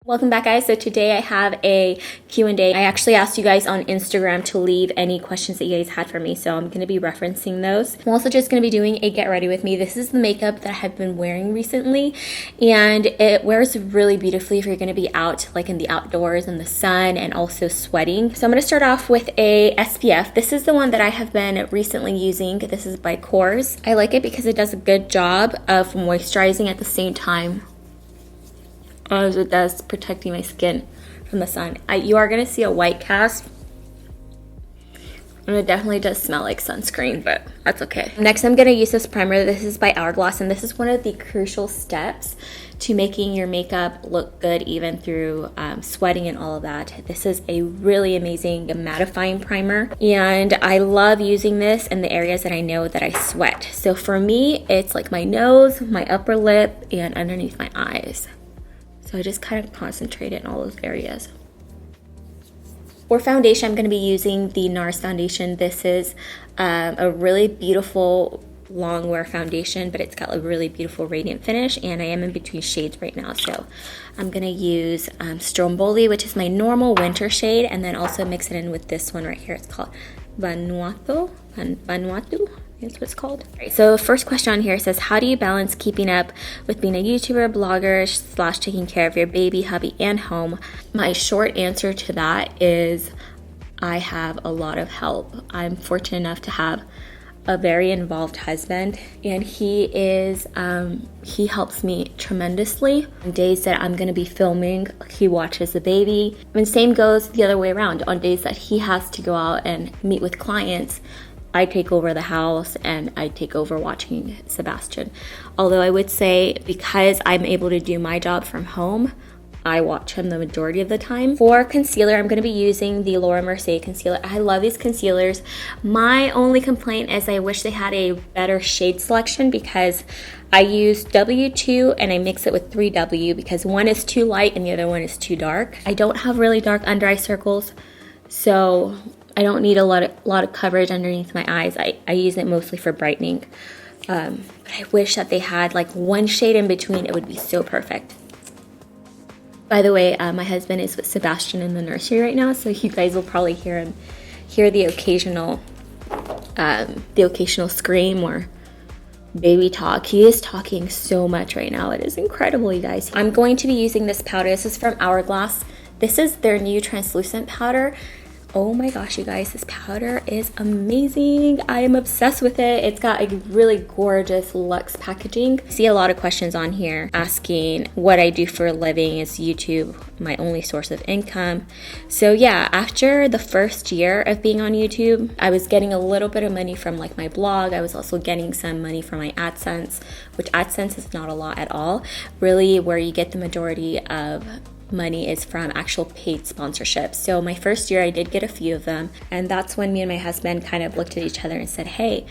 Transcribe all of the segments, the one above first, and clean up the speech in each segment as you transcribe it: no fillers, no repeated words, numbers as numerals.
Welcome back, guys. So today I have a Q&A. I actually asked you guys on Instagram to leave any questions that you guys had for me, so I'm going to be referencing those. I'm also just going to be doing a get ready with me. This is the makeup that I have been wearing recently, and it wears really beautifully if you're going to be out, like in the outdoors in the sun and also sweating. So I'm going to start off with a SPF. This is the one that I have been recently using. This is by Kors. I like it because it does a good job of moisturizing at the same time as it does protecting my skin from the sun. You are going to see a white cast, and it definitely does smell like sunscreen, but that's okay. Next, I'm going to use this primer. This is by Hourglass, and this is one of the crucial steps to making your makeup look good even through sweating and all of that. This is a really amazing mattifying primer, and I love using this in the areas that I know that I sweat. So for me, it's like my nose, my upper lip, and underneath my eyes. So I just kind of concentrate it in all those areas. For foundation, I'm going to be using the NARS foundation. This is a really beautiful long wear foundation, but it's got a really beautiful radiant finish, and I am in between shades right now. So I'm going to use Stromboli, which is my normal winter shade, and then also mix it in with this one right here. It's called Vanuatu. That's what it's called. Right, so the first question on here says, how do you balance keeping up with being a YouTuber, blogger, / taking care of your baby, hubby, and home? My short answer to that is I have a lot of help. I'm fortunate enough to have a very involved husband, and he helps me tremendously. On days that I'm gonna be filming, he watches the baby. And same goes the other way around. On days that he has to go out and meet with clients, I take over the house and I take over watching Sebastian. Although I would say, because I'm able to do my job from home, I watch him the majority of the time. For concealer, I'm going to be using the Laura Mercier concealer. I love these concealers. My only complaint is I wish they had a better shade selection, because I use W2 and I mix it with 3W because one is too light and the other one is too dark. I don't have really dark under eye circles, so I don't need a lot of coverage underneath my eyes. I use it mostly for brightening. But I wish that they had like one shade in between. It would be so perfect. By the way, my husband is with Sebastian in the nursery right now, so you guys will probably hear the occasional scream or baby talk. He is talking so much right now. It is incredible, you guys. I'm going to be using this powder. This is from Hourglass. This is their new translucent powder. Oh my gosh, you guys, this powder is amazing. I am obsessed with it. It's got a really gorgeous luxe packaging. I see a lot of questions on here asking what I do for a living. Is YouTube my only source of income? So yeah, after the first year of being on YouTube, I was getting a little bit of money from like my blog. I was also getting some money from my AdSense, which AdSense is not a lot at all. Really, where you get the majority of money is from actual paid sponsorships. So my first year I did get a few of them, and that's when me and my husband kind of looked at each other and said, hey,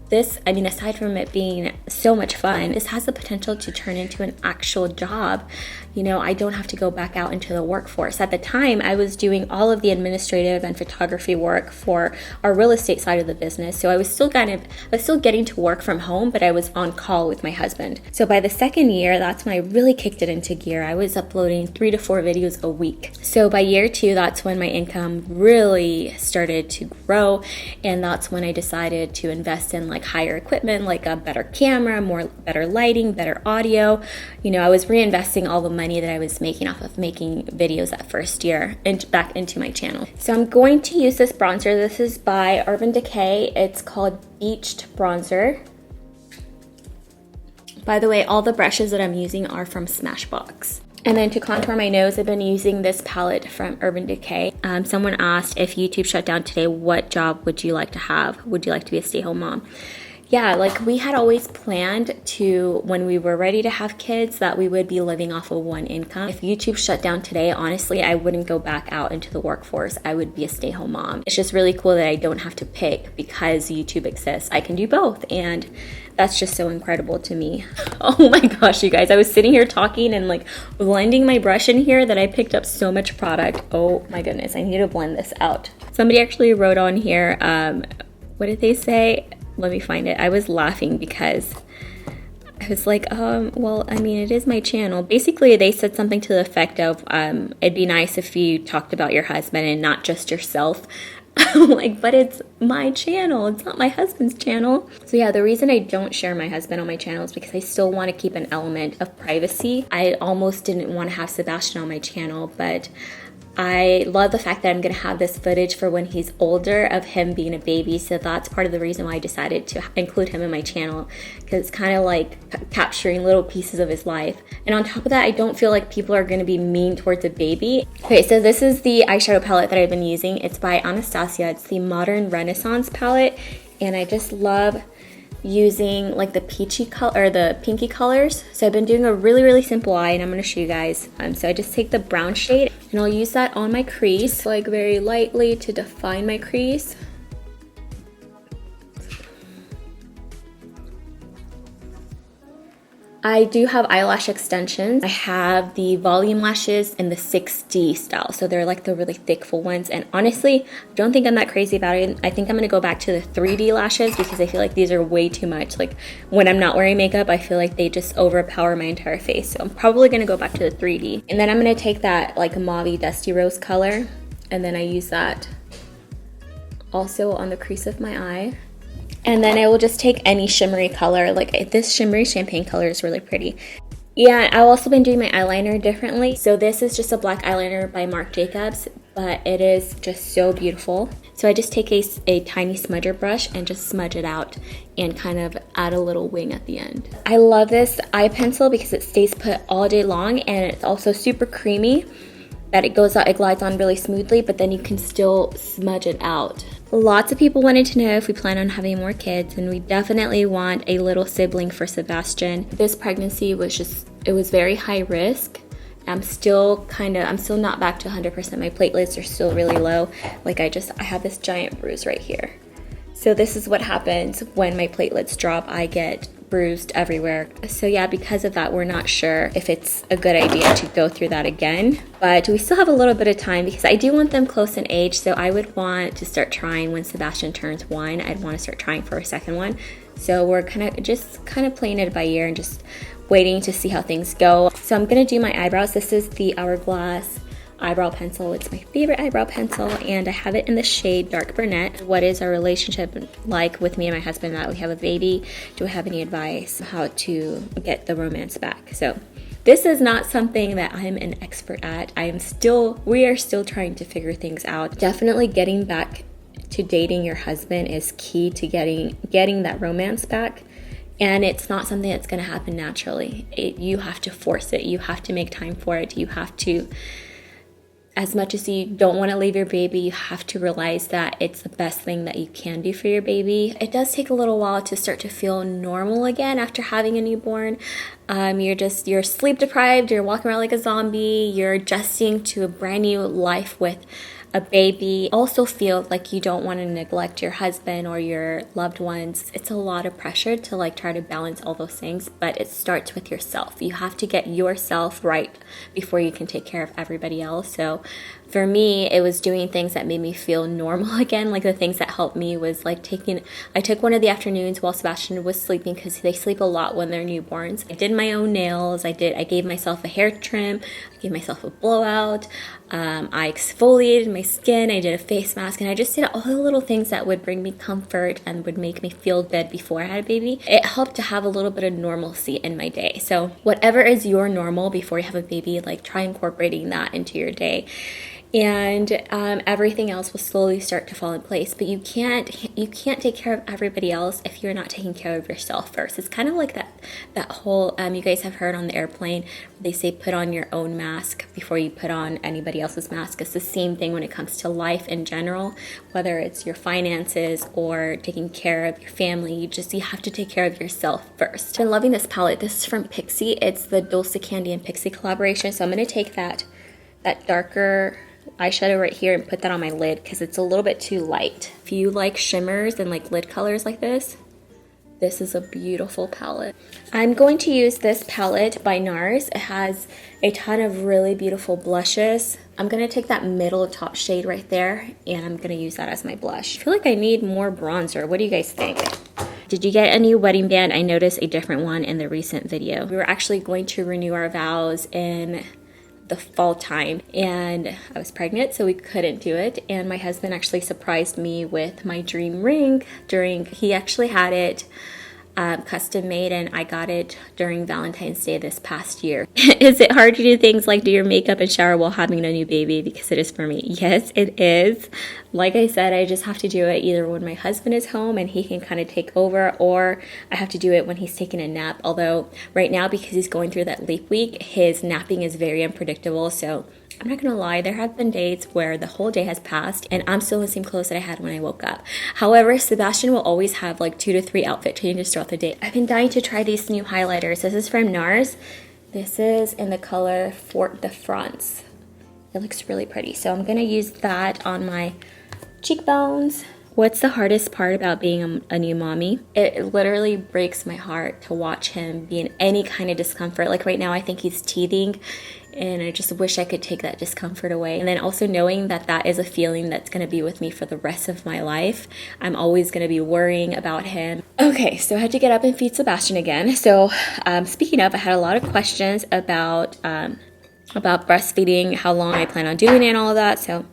this, I mean, aside from it being so much fun, this has the potential to turn into an actual job. You know, I don't have to go back out into the workforce. At the time, I was doing all of the administrative and photography work for our real estate side of the business. So I was still getting to work from home, but I was on call with my husband. So by the second year, that's when I really kicked it into gear. I was uploading 3 to 4 videos a week. So by year 2, that's when my income really started to grow. And that's when I decided to invest in like higher equipment, like a better camera, better lighting, better audio. You know, I was reinvesting all the money that I was making off of making videos that first year back into my channel. So I'm going to use this bronzer. This is by Urban Decay. It's called Beached Bronzer. By the way, all the brushes that I'm using are from Smashbox. And then to contour my nose, I've been using this palette from Urban Decay. Someone asked, if YouTube shut down today, what job would you like to have? Would you like to be a stay-at-home mom? Yeah, like we had always planned to, when we were ready to have kids, that we would be living off of one income. If YouTube shut down today, honestly, I wouldn't go back out into the workforce. I would be a stay-at-home mom. It's just really cool that I don't have to pick because YouTube exists. I can do both, and that's just so incredible to me. Oh my gosh, you guys, I was sitting here talking and like blending my brush in here that I picked up so much product. Oh my goodness, I need to blend this out. Somebody actually wrote on here, what did they say? Let me find it. I was laughing because I was like, well, I mean, it is my channel. Basically, they said something to the effect of, it'd be nice if you talked about your husband and not just yourself. I'm like, but it's my channel. It's not my husband's channel. So yeah, the reason I don't share my husband on my channel is because I still want to keep an element of privacy. I almost didn't want to have Sebastian on my channel, but I love the fact that I'm going to have this footage for when he's older of him being a baby. So that's part of the reason why I decided to include him in my channel, because it's kind of like capturing little pieces of his life. And on top of that, I don't feel like people are going to be mean towards a baby. Okay, so this is the eyeshadow palette that I've been using. It's by Anastasia. It's the Modern Renaissance palette. And I just love using like the peachy color or the pinky colors. So I've been doing a really simple eye, and I'm going to show you guys. So I just take the brown shade and I'll use that on my crease, like very lightly to define my crease. I do have eyelash extensions. I have the volume lashes in the 6D style. So they're like the really thick full ones. And honestly, I don't think I'm that crazy about it. I think I'm gonna go back to the 3D lashes because I feel like these are way too much. Like when I'm not wearing makeup, I feel like they just overpower my entire face. So I'm probably gonna go back to the 3D. And then I'm gonna take that like mauve dusty rose color, and then I use that also on the crease of my eye. And then I will just take any shimmery color. Like this shimmery champagne color is really pretty. Yeah, I've also been doing my eyeliner differently. So this is just a black eyeliner by Marc Jacobs, but it is just so beautiful. So I just take a tiny smudger brush and just smudge it out and kind of add a little wing at the end. I love this eye pencil because it stays put all day long, and it's also super creamy, that it goes out, it glides on really smoothly, but then you can still smudge it out. Lots of people wanted to know if we plan on having more kids, and we definitely want a little sibling for Sebastian. This pregnancy was it was very high risk. I'm still not back to 100%. My platelets are still really low. Like I have this giant bruise right here. So this is what happens when my platelets drop. I get bruised everywhere. So yeah, because of that, we're not sure if it's a good idea to go through that again. But we still have a little bit of time because I do want them close in age. So I would want to start trying when Sebastian turns 1. I'd want to start trying for a second one. So we're kind of playing it by ear and just waiting to see how things go. So I'm gonna do my eyebrows. This is the Hourglass eyebrow pencil. It's my favorite eyebrow pencil, and I have it in the shade Dark Brunette. What is our relationship like with me and my husband now that we have a baby? Do I have any advice on how to get the romance back? So this is not something that I'm an expert at. We are still trying to figure things out. Definitely getting back to dating your husband is key to getting that romance back. And it's not something that's going to happen naturally. You have to force it. You have to make time for it. You have to, as much as you don't want to leave your baby, you have to realize that it's the best thing that you can do for your baby. It does take a little while to start to feel normal again after having a newborn. You're sleep deprived, you're walking around like a zombie, you're adjusting to a brand new life with a baby. Also feel like you don't want to neglect your husband or your loved ones. It's a lot of pressure to like try to balance all those things, but it starts with yourself. You have to get yourself right before you can take care of everybody else. So for me, it was doing things that made me feel normal again. Like the things that helped me was like I took one of the afternoons while Sebastian was sleeping, because they sleep a lot when they're newborns. I did my own nails. I gave myself a hair trim. I gave myself a blowout. I exfoliated my skin. I did a face mask, and I just did all the little things that would bring me comfort and would make me feel good before I had a baby. It helped to have a little bit of normalcy in my day. So whatever is your normal before you have a baby, like try incorporating that into your day. And everything else will slowly start to fall in place. But you can't take care of everybody else if you're not taking care of yourself first. It's kind of like that whole, you guys have heard on the airplane, they say put on your own mask before you put on anybody else's mask. It's the same thing when it comes to life in general, whether it's your finances or taking care of your family. You have to take care of yourself first. I'm loving this palette. This is from Pixie. It's the Dulce Candy and Pixie collaboration. So I'm going to take that darker eyeshadow right here and put that on my lid because it's a little bit too light. If you like shimmers and like lid colors like this is a beautiful palette. I'm going to use this palette by NARS. It has a ton of really beautiful blushes. I'm going to take that middle top shade right there, and I'm going to use that as my blush. I feel like I need more bronzer. What do you guys think? did you get a new wedding band? I noticed a different one in the recent video. We were actually going to renew our vows in the fall time, and I was pregnant, so we couldn't do it. And my husband actually surprised me with my dream ring he actually had it custom made, and I got it during Valentine's Day this past year. Is it hard to do things like do your makeup and shower while having a new baby? Because it is for me. Yes, it is. Like I said, I just have to do it either when my husband is home and he can kind of take over, or I have to do it when he's taking a nap. Although right now, because he's going through that leap week, his napping is very unpredictable. So I'm not gonna lie, there have been days where the whole day has passed and I'm still in the same clothes that I had when I woke up. However, Sebastian will always have like 2 to 3 outfit changes throughout the day. I've been dying to try these new highlighters. This is from NARS. This is in the color Fort de France. It looks really pretty. So I'm gonna use that on my cheekbones. What's the hardest part about being a new mommy? It literally breaks my heart to watch him be in any kind of discomfort. Like right now, I think he's teething, and I just wish I could take that discomfort away. And then also knowing that that is a feeling that's gonna be with me for the rest of my life. I'm always gonna be worrying about him. Okay, so I had to get up and feed Sebastian again. So speaking of, I had a lot of questions about breastfeeding, how long I plan on doing it and all of that. So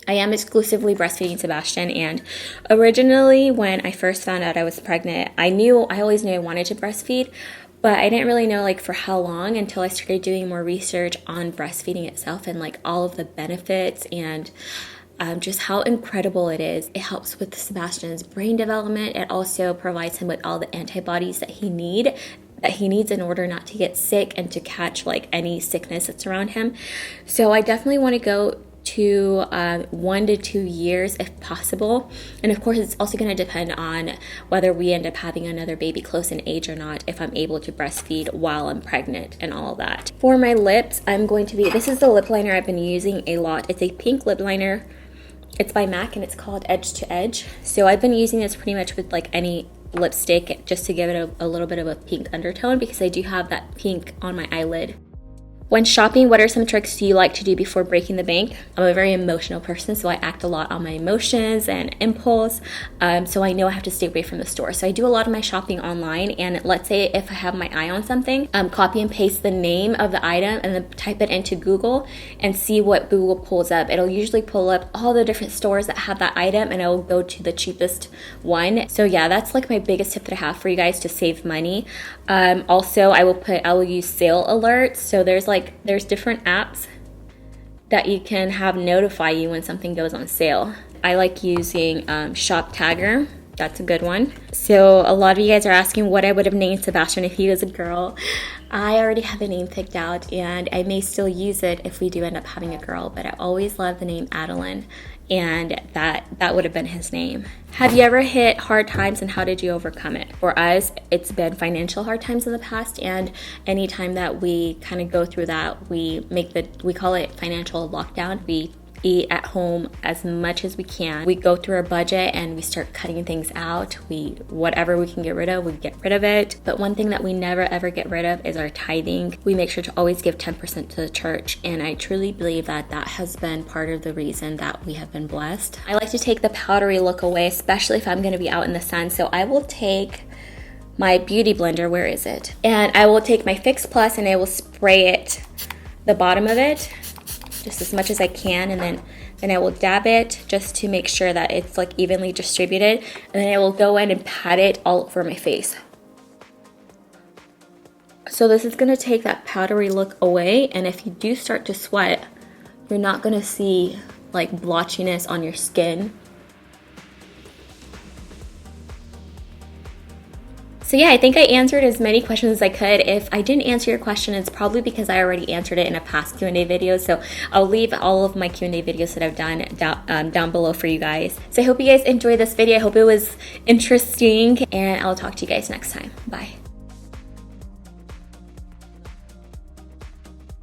I am exclusively breastfeeding Sebastian, and originally when I first found out I was pregnant, I always knew I wanted to breastfeed, but I didn't really know like for how long until I started doing more research on breastfeeding itself and like all of the benefits and just how incredible it is. It helps with Sebastian's brain development. It also provides him with all the antibodies that he needs in order not to get sick and to catch like any sickness that's around him. So I definitely want to go to 1 to 2 years if possible. And of course, it's also going to depend on whether we end up having another baby close in age or not, if I'm able to breastfeed while I'm pregnant and all of that. For my lips, this is the lip liner I've been using a lot. It's a pink lip liner. It's by MAC and it's called Edge to Edge. So I've been using this pretty much with like any lipstick just to give it a little bit of a pink undertone, because I do have that pink on my eyelid. When shopping, what are some tricks you like to do before breaking the bank? I'm a very emotional person, so I act a lot on my emotions and impulse. So I know I have to stay away from the store. So I do a lot of my shopping online, and let's say if I have my eye on something, copy and paste the name of the item and then type it into Google and see what Google pulls up. It'll usually pull up all the different stores that have that item, and I will go to the cheapest one. So yeah, that's like my biggest tip that I have for you guys to save money. Also, I will use sale alerts. So there's different apps that you can have notify you when something goes on sale. I like using Shop Tagger. That's a good one. So a lot of you guys are asking what I would have named Sebastian if he was a girl. I already have a name picked out, and I may still use it if we do end up having a girl, but I always love the name Adeline, and that would have been his name. Have you ever hit hard times, and how did you overcome it? For us, it's been financial hard times in the past, and anytime that we kind of go through that, we call it financial lockdown. We eat at home as much as we can. We go through our budget and we start cutting things out. Whatever we can get rid of, we get rid of it. But one thing that we never ever get rid of is our tithing. We make sure to always give 10% to the church, and I truly believe that has been part of the reason that we have been blessed. I like to take the powdery look away, especially if I'm going to be out in the sun. So I will take my beauty blender, where is it? And I will take my Fix Plus and I will spray it, the bottom of it, just as much as I can, and then I will dab it just to make sure that it's like evenly distributed, and then I will go in and pat it all over my face. So this is gonna take that powdery look away, and if you do start to sweat, you're not gonna see like blotchiness on your skin. So yeah, I think I answered as many questions as I could. If I didn't answer your question, it's probably because I already answered it in a past Q&A video. So I'll leave all of my Q&A videos that I've done down below for you guys. So I hope you guys enjoyed this video. I hope it was interesting, and I'll talk to you guys next time. Bye.